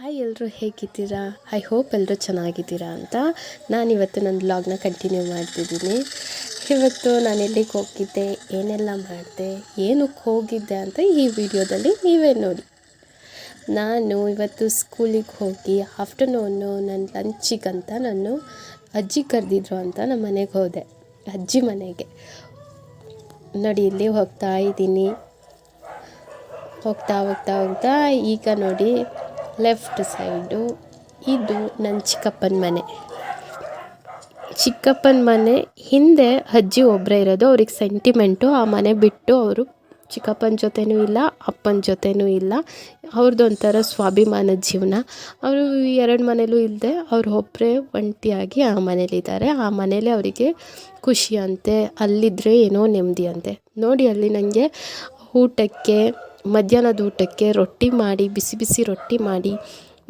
Hi ಎಲ್ಲರೂ ಹೇಗಿದ್ದೀರಾ? I hope ಎಲ್ಲರೂ ಚೆನ್ನಾಗಿದ್ದೀರಾ ಅಂತ. ನಾನಿವತ್ತು ನನ್ನ ವ್ಲಾಗ್ನ ಕಂಟಿನ್ಯೂ ಮಾಡ್ತಿದ್ದೀನಿ. ಇವತ್ತು ನಾನು ಎಲ್ಲಿಗೆ ಹೋಗಿದ್ದೆ, ಏನೆಲ್ಲ ಮಾಡಿದೆ, ಏನಕ್ಕೆ ಹೋಗಿದ್ದೆ ಅಂತ ಈ ವಿಡಿಯೋದಲ್ಲಿ ನೀವೇ ನೋಡಿ. ನಾನು ಇವತ್ತು ಸ್ಕೂಲಿಗೆ ಹೋಗಿ ಆಫ್ಟರ್ನೂನು ನನ್ನ ಲಂಚಿಗಂತ ನಾನು ಅಜ್ಜಿ ಕರೆದಿದ್ರು ಅಂತ ನಮ್ಮ ಮನೆಗೆ ಹೋದೆ, ಅಜ್ಜಿ ಮನೆಗೆ. ನೋಡಿ ಇಲ್ಲಿ ಹೋಗ್ತಾ ಇದ್ದೀನಿ. ಹೋಗ್ತಾ ಈಗ ನೋಡಿ ಲೆಫ್ಟ್ ಸೈಡು ಇದು ನನ್ನ ಚಿಕ್ಕಪ್ಪನ ಮನೆ. ಹಿಂದೆ ಅಜ್ಜಿ ಒಬ್ಬರೇ ಇರೋದು, ಅವ್ರಿಗೆ ಸೆಂಟಿಮೆಂಟು. ಆ ಮನೆ ಬಿಟ್ಟು ಅವರು ಚಿಕ್ಕಪ್ಪನ ಜೊತೆನೂ ಇಲ್ಲ, ಅಪ್ಪನ ಜೊತೆನೂ ಇಲ್ಲ. ಅವ್ರದ್ದು ಒಂಥರ ಸ್ವಾಭಿಮಾನದ ಜೀವನ. ಅವರು ಎರಡು ಮನೇಲೂ ಇಲ್ಲದೆ ಅವ್ರು ಒಬ್ಬರೇ ಒಂಟಿಯಾಗಿ ಆ ಮನೇಲಿದ್ದಾರೆ. ಆ ಮನೇಲಿ ಅವರಿಗೆ ಖುಷಿ ಅಂತೆ, ಅಲ್ಲಿದ್ದರೆ ಏನೋ ನೆಮ್ಮದಿ ಅಂತೆ. ನೋಡಿ ಅಲ್ಲಿ ನನಗೆ ಊಟಕ್ಕೆ, ಮಧ್ಯಾಹ್ನದ ಊಟಕ್ಕೆ ರೊಟ್ಟಿ ಮಾಡಿ, ಬಿಸಿ ಬಿಸಿ ರೊಟ್ಟಿ ಮಾಡಿ,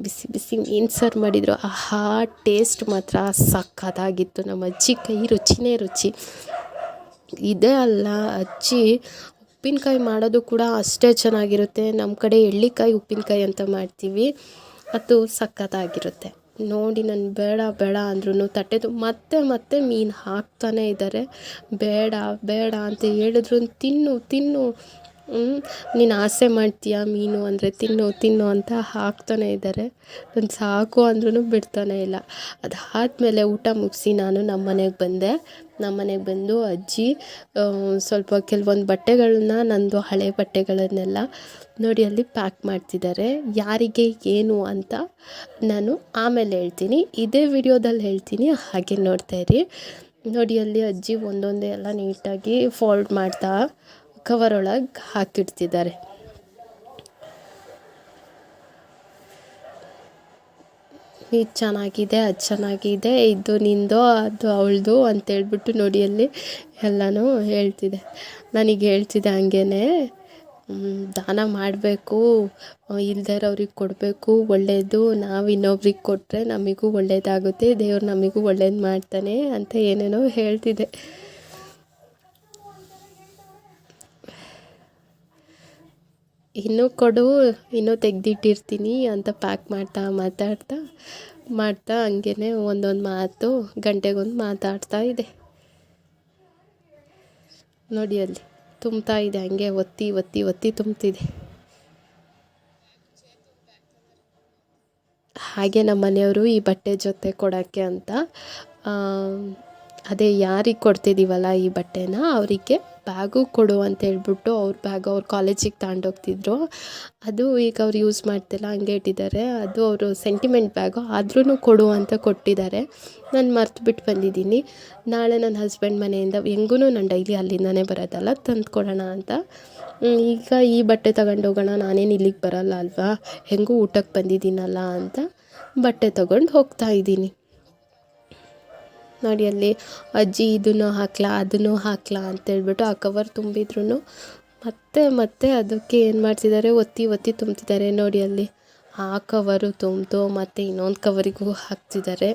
ಬಿಸಿ ಬಿಸಿ ಮೀನು ಸಾರು ಮಾಡಿದರು. ಆಹಾ, ಟೇಸ್ಟ್ ಮಾತ್ರ ಸಕ್ಕತ್ತಾಗಿತ್ತು. ನಮ್ಮ ಅಜ್ಜಿ ಕೈ ರುಚಿನೇ ರುಚಿ. ಇದೇ ಅಲ್ಲ, ಅಜ್ಜಿ ಉಪ್ಪಿನಕಾಯಿ ಮಾಡೋದು ಕೂಡ ಅಷ್ಟೇ ಚೆನ್ನಾಗಿರುತ್ತೆ. ನಮ್ಮ ಕಡೆ ಎಳ್ಳಿಕಾಯಿ ಉಪ್ಪಿನಕಾಯಿ ಅಂತ ಮಾಡ್ತೀವಿ, ಅದು ಸಕ್ಕತ್ತಾಗಿರುತ್ತೆ. ನೋಡಿ ನಾನು ಬೇಡ ಅಂದ್ರೂ ತಟ್ಟೆದು ಮತ್ತೆ ಮೀನು ಹಾಕ್ತಾನೇ ಇದ್ದಾರೆ. ಬೇಡ ಅಂತ ಹೇಳಿದ್ರು ತಿನ್ನು ನೀನು ಆಸೆ ಮಾಡ್ತೀಯಾ ಮೀನು ಅಂದರೆ ತಿನ್ನು ಅಂತ ಹಾಕ್ತಾನೆ ಇದ್ದಾರೆ. ನಾನು ಸಾಕು ಅಂದ್ರೂ ಬಿಡ್ತಾನೆ ಇಲ್ಲ. ಅದಾದಮೇಲೆ ಊಟ ಮುಗಿಸಿ ನಾನು ನಮ್ಮ ಮನೆಗೆ ಬಂದು ಅಜ್ಜಿ ಸ್ವಲ್ಪ ಕೆಲವೊಂದು ಬಟ್ಟೆಗಳನ್ನ, ನಂದು ಹಳೆ ಬಟ್ಟೆಗಳನ್ನೆಲ್ಲ ನೋಡಿ ಅಲ್ಲಿ ಪ್ಯಾಕ್ ಮಾಡ್ತಿದ್ದಾರೆ. ಯಾರಿಗೆ ಏನು ಅಂತ ನಾನು ಆಮೇಲೆ ಹೇಳ್ತೀನಿ, ಇದೇ ವಿಡಿಯೋದಲ್ಲಿ ಹೇಳ್ತೀನಿ, ಹಾಗೆ ನೋಡ್ತಾಯಿರಿ. ನೋಡಿ ಅಲ್ಲಿ ಅಜ್ಜಿ ಒಂದೊಂದೇ ಎಲ್ಲ ನೀಟಾಗಿ ಫೋಲ್ಡ್ ಮಾಡ್ತಾ ಕವರ್ ಒಳಗೆ ಹಾಕಿಡ್ತಿದ್ದಾರೆ. ಇದು ಚೆನ್ನಾಗಿದೆ, ಅದು ಚೆನ್ನಾಗಿದೆ, ಇದು ನಿಂದೋ ಅದು ಅವಳದು ಅಂತೇಳ್ಬಿಟ್ಟು ನೋಡಿ ಅಲ್ಲಿ ಎಲ್ಲನೂ ಹೇಳ್ತಿದೆ. ನನಗೆ ಹೇಳ್ತಿದ್ದೆ ಹಂಗೇ, ದಾನ ಮಾಡಬೇಕು, ಇಲ್ಲದೇ ಇರೋರಿಗೆ ಕೊಡಬೇಕು, ಒಳ್ಳೆಯದು. ನಾವು ಇನ್ನೊಬ್ರಿಗೆ ಕೊಟ್ಟರೆ ನಮಗೂ ಒಳ್ಳೆಯದಾಗುತ್ತೆ, ದೇವ್ರು ನಮಗೂ ಒಳ್ಳೇದು ಮಾಡ್ತಾನೆ ಅಂತ ಏನೇನೋ ಹೇಳ್ತಿದ್ದೆ. ಇನ್ನೂ ಕೊಡು, ಇನ್ನೂ ತೆಗೆದಿಟ್ಟಿರ್ತೀನಿ ಅಂತ ಪ್ಯಾಕ್ ಮಾಡ್ತಾ ಹಂಗೇ ಒಂದೊಂದು ಮಾತು, ಗಂಟೆಗೊಂದು ಮಾತಾಡ್ತಾ ಇದೆ. ನೋಡಿ ಅಲ್ಲಿ ತುಂಬ್ತಾ ಇದೆ, ಹಂಗೆ ಒತ್ತಿ ತುಂಬ್ತಿದೆ. ಹಾಗೆ ನಮ್ಮ ಮನೆಯವರು ಈ ಬಟ್ಟೆ ಜೊತೆ ಕೊಡೋಕ್ಕೆ ಅಂತ, ಅದೇ ಯಾರಿಗೆ ಕೊಡ್ತಿದ್ದೀವಲ್ಲ ಈ ಬಟ್ಟೆನ, ಅವರಿಗೆ ಬ್ಯಾಗು ಕೊಡು ಅಂತ ಹೇಳ್ಬಿಟ್ಟು ಅವ್ರ ಬ್ಯಾಗ್ ಅವ್ರ ಕಾಲೇಜಿಗೆ ತಗೊಂಡೋಗ್ತಿದ್ರು. ಅದು ಈಗ ಅವ್ರು ಯೂಸ್ ಮಾಡ್ತಿಲ್ಲ, ಹಂಗೆ ಇಟ್ಟಿದ್ದಾರೆ. ಅದು ಅವರು ಸೆಂಟಿಮೆಂಟ್ ಬ್ಯಾಗು, ಆದ್ರೂ ಕೊಡು ಅಂತ ಕೊಟ್ಟಿದ್ದಾರೆ. ನಾನು ಮರ್ತುಬಿಟ್ಟು ಬಂದಿದ್ದೀನಿ. ನಾಳೆ ನನ್ನ ಹಸ್ಬೆಂಡ್ ಮನೆಯಿಂದ ಹೆಂಗೂ ನಾನು ಡೈಲಿ ಅಲ್ಲಿಂದನೇ ಬರೋದಲ್ಲ, ತಂದು ಕೊಡೋಣ ಅಂತ. ಈಗ ಈ ಬಟ್ಟೆ ತಗೊಂಡೋಗೋಣ, ನಾನೇನು ಇಲ್ಲಿಗೆ ಬರೋಲ್ಲ ಅಲ್ವಾ, ಹೆಂಗೂ ಊಟಕ್ಕೆ ಬಂದಿದ್ದೀನಲ್ಲ ಅಂತ ಬಟ್ಟೆ ತೊಗೊಂಡು ಹೋಗ್ತಾ ಇದ್ದೀನಿ. ನೋಡಿ ಅಲ್ಲಿ ಅಜ್ಜಿ ಇದನ್ನು ಹಾಕ್ಲಾ ಅಂತೇಳ್ಬಿಟ್ಟು ಆ ಕವರ್ ತುಂಬಿದ್ರು ಮತ್ತೆ ಅದಕ್ಕೆ ಏನು ಮಾಡ್ತಿದ್ದಾರೆ, ಒತ್ತಿ ತುಂಬ್ತಿದ್ದಾರೆ. ನೋಡಿ ಅಲ್ಲಿ ಆ ಕವರು ತುಂಬಿತು, ಮತ್ತು ಇನ್ನೊಂದು ಕವರಿಗೂ ಹಾಕ್ತಿದ್ದಾರೆ.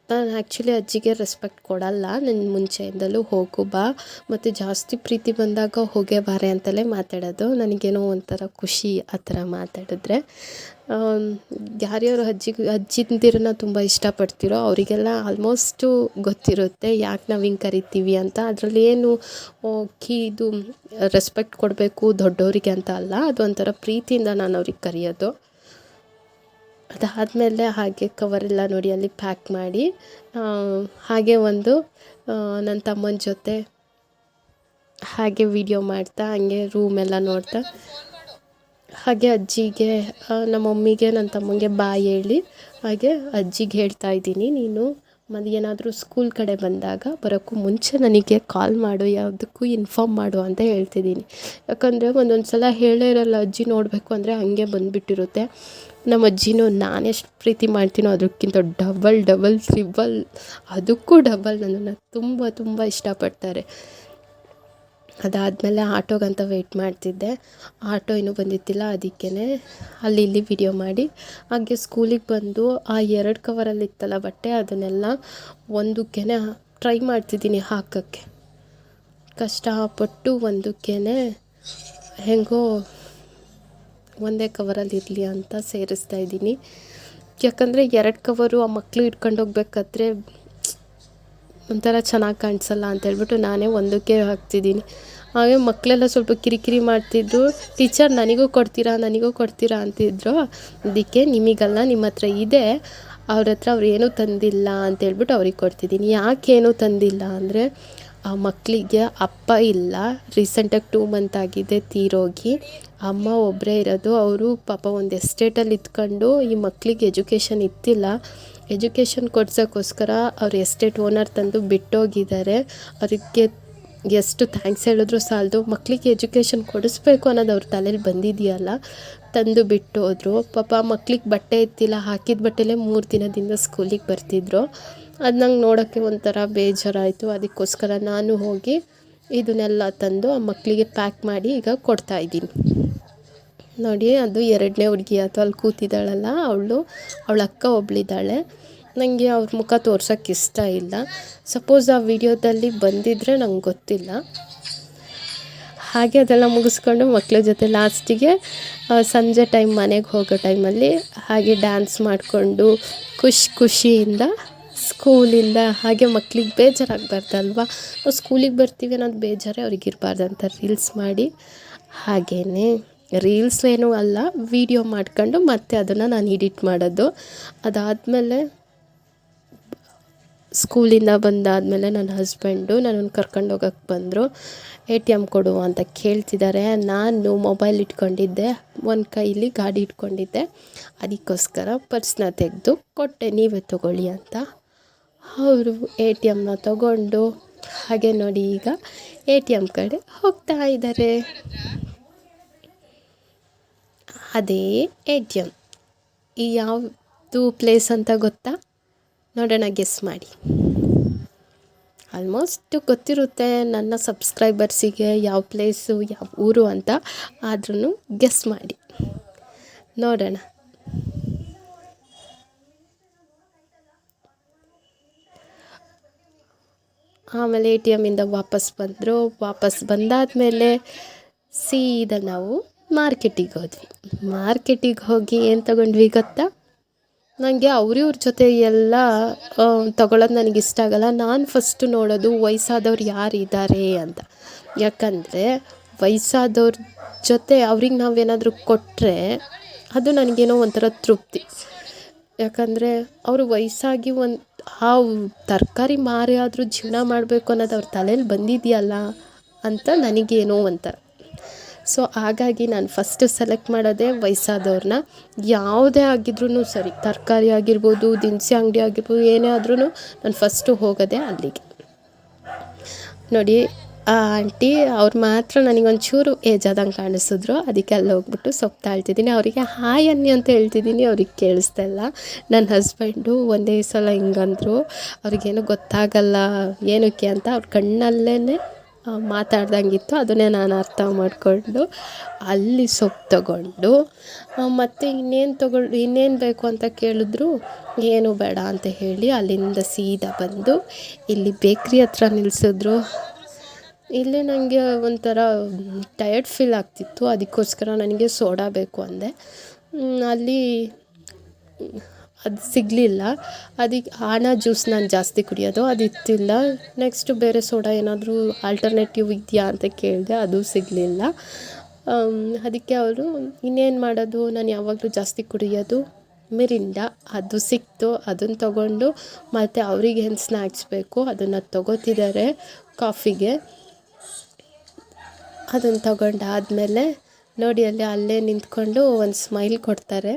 ನಾನು ಆ್ಯಕ್ಚುಲಿ ಅಜ್ಜಿಗೆ ರೆಸ್ಪೆಕ್ಟ್ ಕೊಡಲ್ಲ, ನನ್ನ ಮುಂಚೆಯಿಂದಲೂ ಹೋಗು ಬಾ, ಮತ್ತು ಜಾಸ್ತಿ ಪ್ರೀತಿ ಬಂದಾಗ ಹೋಗೇ ಬಾರೆ ಅಂತಲೇ ಮಾತಾಡೋದು. ನನಗೇನೋ ಒಂಥರ ಖುಷಿ ಆ ಥರ ಮಾತಾಡಿದ್ರೆ. ಯಾರ್ಯಾರು ಅಜ್ಜಿಂದಿರನ್ನ ತುಂಬ ಇಷ್ಟಪಡ್ತಿರೋ ಅವರಿಗೆಲ್ಲ ಆಲ್ಮೋಸ್ಟು ಗೊತ್ತಿರುತ್ತೆ ಯಾಕೆ ನಾವು ಹಿಂಗೆ ಕರಿತೀವಿ ಅಂತ. ಅದರಲ್ಲಿ ಏನು ಇದು ರೆಸ್ಪೆಕ್ಟ್ ಕೊಡಬೇಕು ದೊಡ್ಡವರಿಗೆ ಅಂತ ಅಲ್ಲ, ಅದು ಒಂಥರ ಪ್ರೀತಿಯಿಂದ ನಾನು ಅವ್ರಿಗೆ ಕರೆಯೋದು. ಅದಾದಮೇಲೆ ಹಾಗೆ ಕವರೆಲ್ಲ ನೋಡಿ ಅಲ್ಲಿ ಪ್ಯಾಕ್ ಮಾಡಿ, ಹಾಗೆ ಒಂದು ನನ್ನ ತಮ್ಮನ ಜೊತೆ ಹಾಗೆ ವಿಡಿಯೋ ಮಾಡ್ತಾ, ಹಂಗೆ ರೂಮೆಲ್ಲ ನೋಡ್ತಾ, ಹಾಗೆ ಅಜ್ಜಿಗೆ, ನಮ್ಮ ಮಮ್ಮಿಗೆ, ನನ್ನ ತಮ್ಮಂಗೆ ಬಾಯ್ ಹೇಳಿ ಹಾಗೆ ಅಜ್ಜಿಗೆ ಹೇಳ್ತಾ ಇದ್ದೀನಿ, ನೀನು ಏನಾದರೂ ಸ್ಕೂಲ್ ಕಡೆ ಬಂದಾಗ ಬರೋಕ್ಕೂ ಮುಂಚೆ ನನಗೆ ಕಾಲ್ ಮಾಡು, ಯಾವುದಕ್ಕೂ ಇನ್ಫಾರ್ಮ್ ಮಾಡು ಅಂತ ಹೇಳ್ತಿದ್ದೀನಿ. ಯಾಕಂದರೆ ಒಂದೊಂದು ಸಲ ಹೇಳೇ ಇರೋಲ್ಲ, ಅಜ್ಜಿ ನೋಡಬೇಕು ಅಂದರೆ ಹಾಗೆ ಬಂದುಬಿಟ್ಟಿರುತ್ತೆ. ನಮ್ಮ ಅಜ್ಜಿನೂ ನಾನೆಷ್ಟು ಪ್ರೀತಿ ಮಾಡ್ತೀನೋ ಅದಕ್ಕಿಂತ ಡಬಲ್ ಟ್ರಿಬಲ್, ಅದಕ್ಕೂ ಡಬಲ್ ನನ್ನನ್ನು ತುಂಬ ಇಷ್ಟಪಡ್ತಾರೆ. ಅದಾದಮೇಲೆ ಆಟೋಗಂತ ವೆಯ್ಟ್ ಮಾಡ್ತಿದ್ದೆ, ಆಟೋ ಇನ್ನೂ ಬಂದಿದ್ದಿಲ್ಲ, ಅದಕ್ಕೇ ಅಲ್ಲಿ ಇಲ್ಲಿ ವಿಡಿಯೋ ಮಾಡಿ ಹಾಗೆ ಸ್ಕೂಲಿಗೆ ಬಂದು ಆ 2 ಕವರಲ್ಲಿತ್ತಲ್ಲ ಬಟ್ಟೆ, ಅದನ್ನೆಲ್ಲ ಒಂದಕ್ಕೇ ಟ್ರೈ ಮಾಡ್ತಿದ್ದೀನಿ ಹಾಕೋಕ್ಕೆ. ಕಷ್ಟಪಟ್ಟು ಒಂದಕ್ಕೇ ಹೆಂಗೋ ಒಂದೇ ಕವರಲ್ಲಿ ಇರಲಿ ಅಂತ ಸೇರಿಸ್ತಾ ಇದ್ದೀನಿ. ಯಾಕಂದರೆ 2 ಕವರು ಆ ಮಕ್ಕಳು ಇಟ್ಕೊಂಡು ಹೋಗ್ಬೇಕಾದ್ರೆ ಒಂಥರ ಚೆನ್ನಾಗಿ ಕಾಣಿಸಲ್ಲ ಅಂತೇಳ್ಬಿಟ್ಟು ನಾನೇ ಒಂದಕ್ಕೆ ಹಾಕ್ತಿದ್ದೀನಿ. ಹಾಗೆ ಮಕ್ಕಳೆಲ್ಲ ಸ್ವಲ್ಪ ಕಿರಿಕಿರಿ ಮಾಡ್ತಿದ್ರು, ಟೀಚರ್ ನನಗೂ ಕೊಡ್ತೀರಾ ಅಂತಿದ್ರು. ಅದಕ್ಕೆ ನಿಮಗಲ್ಲ, ನಿಮ್ಮ ಹತ್ರ ಇದೆ, ಅವ್ರ ಹತ್ರ ಅವ್ರು ಏನೂ ತಂದಿಲ್ಲ ಅಂತೇಳ್ಬಿಟ್ಟು ಅವ್ರಿಗೆ ಕೊಡ್ತಿದ್ದೀನಿ. ಯಾಕೇನೂ ತಂದಿಲ್ಲ ಅಂದರೆ ಆ ಮಕ್ಕಳಿಗೆ ಅಪ್ಪ ಇಲ್ಲ, ರೀಸೆಂಟಾಗಿ 2 ಮಂತ್ ಆಗಿದೆ ತೀರೋಗಿ. ಅಮ್ಮ ಒಬ್ಬರೇ ಇರೋದು. ಅವರು ಪಾಪ ಒಂದು ಎಸ್ಟೇಟಲ್ಲಿ ಇದ್ಕೊಂಡು ಈ ಮಕ್ಕಳಿಗೆ ಎಜುಕೇಷನ್ ಇತ್ತಿಲ್ಲ. ಎಜುಕೇಷನ್ ಕೊಡ್ಸೋಕ್ಕೋಸ್ಕರ ಅವ್ರ ಎಸ್ಟೇಟ್ ಓನರ್ ತಂದು ಬಿಟ್ಟೋಗಿದ್ದಾರೆ. ಅದಕ್ಕೆ ಎಷ್ಟು ಥ್ಯಾಂಕ್ಸ್ ಹೇಳಿದ್ರು ಸಾಲದು. ಮಕ್ಕಳಿಗೆ ಎಜುಕೇಷನ್ ಕೊಡಿಸ್ಬೇಕು ಅನ್ನೋದು ಅವ್ರ ತಲೆಯಲ್ಲಿ ಬಂದಿದೆಯಲ್ಲ, ತಂದು ಬಿಟ್ಟು ಹೋದ್ರು. ಪಾಪ ಮಕ್ಳಿಗೆ ಬಟ್ಟೆ ಇತ್ತಿಲ್ಲ, ಹಾಕಿದ ಬಟ್ಟೆಲೇ 3 ದಿನದಿಂದ ಸ್ಕೂಲಿಗೆ ಬರ್ತಿದ್ರು. ಅದು ನಂಗೆ ನೋಡೋಕ್ಕೆ ಒಂಥರ ಬೇಜಾರಾಯಿತು. ಅದಕ್ಕೋಸ್ಕರ ನಾನು ಹೋಗಿ ಇದನ್ನೆಲ್ಲ ತಂದು ಆ ಮಕ್ಕಳಿಗೆ ಪ್ಯಾಕ್ ಮಾಡಿ ಈಗ ಕೊಡ್ತಾಯಿದ್ದೀನಿ. ನೋಡಿ, ಅದು 2ನೇ ಹುಡುಗಿ, ಅಥವಾ ಅಲ್ಲಿ ಕೂತಿದ್ದಾಳಲ್ಲ ಅವಳ ಅಕ್ಕ ಒಬ್ಳಿದ್ದಾಳೆ. ನನಗೆ ಅವ್ರ ಮುಖ ತೋರ್ಸೋಕ್ಕೆ ಇಷ್ಟ ಇಲ್ಲ. ಸಪೋಸ್ ಆ ವಿಡಿಯೋದಲ್ಲಿ ಬಂದಿದ್ದರೆ ನಂಗೆ ಗೊತ್ತಿಲ್ಲ. ಹಾಗೆ ಅದೆಲ್ಲ ಮುಗಿಸ್ಕೊಂಡು ಮಕ್ಕಳ ಜೊತೆ ಲಾಸ್ಟಿಗೆ ಸಂಜೆ ಟೈಮ್ ಮನೆಗೆ ಹೋಗೋ ಟೈಮಲ್ಲಿ ಹಾಗೆ ಡ್ಯಾನ್ಸ್ ಮಾಡಿಕೊಂಡು ಖುಷಿಯಿಂದ ಸ್ಕೂಲಿಂದ ಹಾಗೆ ಮಕ್ಳಿಗೆ ಬೇಜಾರಾಗಬಾರ್ದಲ್ವ, ನಾವು ಸ್ಕೂಲಿಗೆ ಬರ್ತೀವಿ ಅನ್ನೋದು ಬೇಜಾರೇ ಅವ್ರಿಗೆ ಇರಬಾರ್ದಂತ ರೀಲ್ಸ್ ಮಾಡಿ, ಹಾಗೆಯೇ ರೀಲ್ಸ್ ಏನೂ ಅಲ್ಲ, ವಿಡಿಯೋ ಮಾಡ್ಕೊಂಡು ಮತ್ತೆ ಅದನ್ನು ನಾನು ಎಡಿಟ್ ಮಾಡೋದು. ಅದಾದಮೇಲೆ ಸ್ಕೂಲಿಂದ ಬಂದಾದಮೇಲೆ ನನ್ನ ಹಸ್ಬೆಂಡು ನನ್ನನ್ನು ಕರ್ಕೊಂಡು ಹೋಗೋಕ್ಕೆ ಬಂದರು. ATM ಕೊಡು ಅಂತ ಕೇಳ್ತಿದ್ದಾರೆ. ನಾನು ಮೊಬೈಲ್ ಇಟ್ಕೊಂಡಿದ್ದೆ, ಒಂದು ಕೈಲಿ ಗಾಡಿ ಇಟ್ಕೊಂಡಿದ್ದೆ. ಅದಕ್ಕೋಸ್ಕರ ಪರ್ಸ್ನ ತೆಗೆದು ಕೊಟ್ಟೆ, ನೀವೇ ತೊಗೊಳ್ಳಿ ಅಂತ. ಅವರು ATMನ ತಗೊಂಡು ಹಾಗೆ ನೋಡಿ ಈಗ ATM ಕಡೆ ಹೋಗ್ತಾ ಇದ್ದಾರೆ. ಅದೇ ATM. ಈ ಯಾವುದು ಪ್ಲೇಸ್ ಅಂತ ಗೊತ್ತಾ? ನೋಡೋಣ, ಗೆಸ್ ಮಾಡಿ. ಆಲ್ಮೋಸ್ಟ್ ಗೊತ್ತಿರುತ್ತೆ ನನ್ನ ಸಬ್ಸ್ಕ್ರೈಬರ್ಸಿಗೆ ಯಾವ ಪ್ಲೇಸು, ಯಾವ ಊರು ಅಂತ. ಆದ್ರೂ ಗೆಸ್ ಮಾಡಿ ನೋಡೋಣ. ಆಮೇಲೆ ATMಯಿಂದ ವಾಪಸ್ ಬಂದಾದಮೇಲೆ ಸೀದಾ ನಾವು ಮಾರ್ಕೆಟಿಗೆ ಹೋದ್ವಿ. ಮಾರ್ಕೆಟಿಗೆ ಹೋಗಿ ಏನು ತೊಗೊಂಡ್ವಿ ಗೊತ್ತಾ? ನನಗೆ ಅವ್ರ ಜೊತೆ ಎಲ್ಲ ತೊಗೊಳೋದು ನನಗೆ ಇಷ್ಟ ಆಗಲ್ಲ. ನಾನು ಫಸ್ಟು ನೋಡೋದು ವಯಸ್ಸಾದವ್ರು ಯಾರಿದ್ದಾರೆ ಅಂತ. ಯಾಕಂದರೆ ವಯಸ್ಸಾದವ್ರ ಜೊತೆ ಅವ್ರಿಗೆ ನಾವೇನಾದರೂ ಕೊಟ್ಟರೆ ಅದು ನನಗೇನೋ ಒಂಥರ ತೃಪ್ತಿ. ಯಾಕಂದರೆ ಅವರು ವಯಸ್ಸಾಗಿ ಒಂದು ತರಕಾರಿ ಮಾರಿ ಆದರೂ ಜೀವನ ಮಾಡಬೇಕು ಅನ್ನೋದು ಅವ್ರ ತಲೆಯಲ್ಲಿ ಬಂದಿದೆಯಲ್ಲ ಅಂತ ನನಗೇನೋ ಒಂಥರ. ಸೊ ಹಾಗಾಗಿ ನಾನು ಫಸ್ಟು ಸೆಲೆಕ್ಟ್ ಮಾಡೋದೇ ವಯಸ್ಸಾದವ್ರನ್ನ. ಯಾವುದೇ ಆಗಿದ್ರೂ ಸರಿ, ತರಕಾರಿ ಆಗಿರ್ಬೋದು, ದಿನಸಿ ಅಂಗಡಿ ಆಗಿರ್ಬೋದು, ಏನೇ ಆದ್ರೂ ನಾನು ಫಸ್ಟು ಹೋಗೋದೇ ಅಲ್ಲಿಗೆ. ನೋಡಿ, ಆ ಆಂಟಿ ಅವ್ರು ಮಾತ್ರ ನನಗೊಂಚೂರು ಏಜ್ ಆದಂಗೆ ಕಾಣಿಸಿದ್ರು. ಅದಕ್ಕೆ ಅಲ್ಲಿ ಹೋಗ್ಬಿಟ್ಟು ಸೊಪ್ಪು ತಾಳ್ತಿದ್ದೀನಿ. ಅವರಿಗೆ ಹಾಯ್ ಅನ್ನಿ ಅಂತ ಹೇಳ್ತಿದ್ದೀನಿ, ಅವ್ರಿಗೆ ಕೇಳಿಸ್ತಾ ಇಲ್ಲ. ನನ್ನ ಹಸ್ಬೆಂಡು ಒಂದೇ ಸಲ ಹಿಂಗಂದ್ರು, ಅವ್ರಿಗೇನು ಗೊತ್ತಾಗಲ್ಲ ಏನಕ್ಕೆ ಅಂತ. ಅವ್ರ ಕಣ್ಣಲ್ಲೇ ಮಾತಾಡ್ದಂಗಿತ್ತು. ಅದನ್ನೇ ನಾನು ಅರ್ಥ ಮಾಡಿಕೊಂಡು ಅಲ್ಲಿ ಸೊಪ್ಪು ತಗೊಂಡು ಮತ್ತು ಇನ್ನೇನು ಬೇಕು ಅಂತ ಕೇಳಿದ್ರು. ಏನು ಬೇಡ ಅಂತ ಹೇಳಿ ಅಲ್ಲಿಂದ ಸೀದಾ ಬಂದು ಇಲ್ಲಿ ಬೇಕ್ರಿ ಹತ್ರ ನಿಲ್ಲಿಸಿದ್ರು. ಇಲ್ಲೇ ನನಗೆ ಒಂಥರ ಟಯರ್ಡ್ ಫೀಲ್ ಆಗ್ತಿತ್ತು. ಅದಕ್ಕೋಸ್ಕರ ನನಗೆ ಸೋಡಾ ಬೇಕು ಅಂದೆ. ಅಲ್ಲಿ ಅದು ಸಿಗಲಿಲ್ಲ. ಅದಕ್ಕೆ ಜ್ಯೂಸ್ ನಾನು ಜಾಸ್ತಿ ಕುಡಿಯೋದು, ಅದಿತ್ತಿಲ್ಲ. ನೆಕ್ಸ್ಟು ಬೇರೆ ಸೋಡಾ ಏನಾದರೂ ಆಲ್ಟರ್ನೇಟಿವ್ ಇದೆಯಾ ಅಂತ ಕೇಳಿದೆ, ಅದು ಸಿಗಲಿಲ್ಲ. ಅದಕ್ಕೆ ಅವರು ಇನ್ನೇನು ಮಾಡೋದು, ನಾನು ಯಾವಾಗಲೂ ಜಾಸ್ತಿ ಕುಡಿಯೋದು ಮಿರಿಂಡ, ಅದು ಸಿಕ್ತು. ಅದನ್ನು ತೊಗೊಂಡು ಮತ್ತು ಅವ್ರಿಗೇನು ಸ್ನ್ಯಾಕ್ಸ್ ಬೇಕು ಅದನ್ನು ತೊಗೋತಿದ್ದಾರೆ ಕಾಫಿಗೆ. ಅದನ್ನು ತಗೊಂಡಾದಮೇಲೆ ನೋಡಿ ಅಲ್ಲೇ ನಿಂತ್ಕೊಂಡು ಒಂದು ಸ್ಮೈಲ್ ಕೊಡ್ತಾರೆ.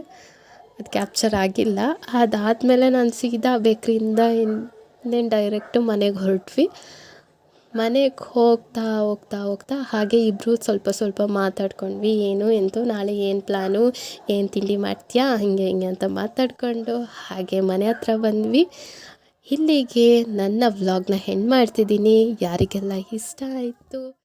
ಅದು ಕ್ಯಾಪ್ಚರ್ ಆಗಿಲ್ಲ. ಅದಾದಮೇಲೆ ನಾನು ಸೀದಾ ಬೇಕ್ರಿಯಿಂದ ಇನ್ನೇನು ಡೈರೆಕ್ಟು ಮನೆಗೆ ಹೊರಟ್ವಿ. ಮನೆಗೆ ಹೋಗ್ತಾ ಹಾಗೆ ಇಬ್ಬರು ಸ್ವಲ್ಪ ಮಾತಾಡ್ಕೊಂಡ್ವಿ. ಏನು ಎಂತು ನಾಳೆ ಏನು ಪ್ಲ್ಯಾನು, ಏನು ತಿಂಡಿ ಮಾಡ್ತೀಯಾ, ಹಿಂಗೆ ಅಂತ ಮಾತಾಡಿಕೊಂಡು ಹಾಗೆ ಮನೆ ಹತ್ರ ಬಂದ್ವಿ. ಇಲ್ಲಿಗೆ ನನ್ನ ವ್ಲಾಗ್ನ ಎಂಡ್ ಮಾಡ್ತಿದ್ದೀನಿ. ಯಾರಿಗೆಲ್ಲ ಇಷ್ಟ ಆಯಿತು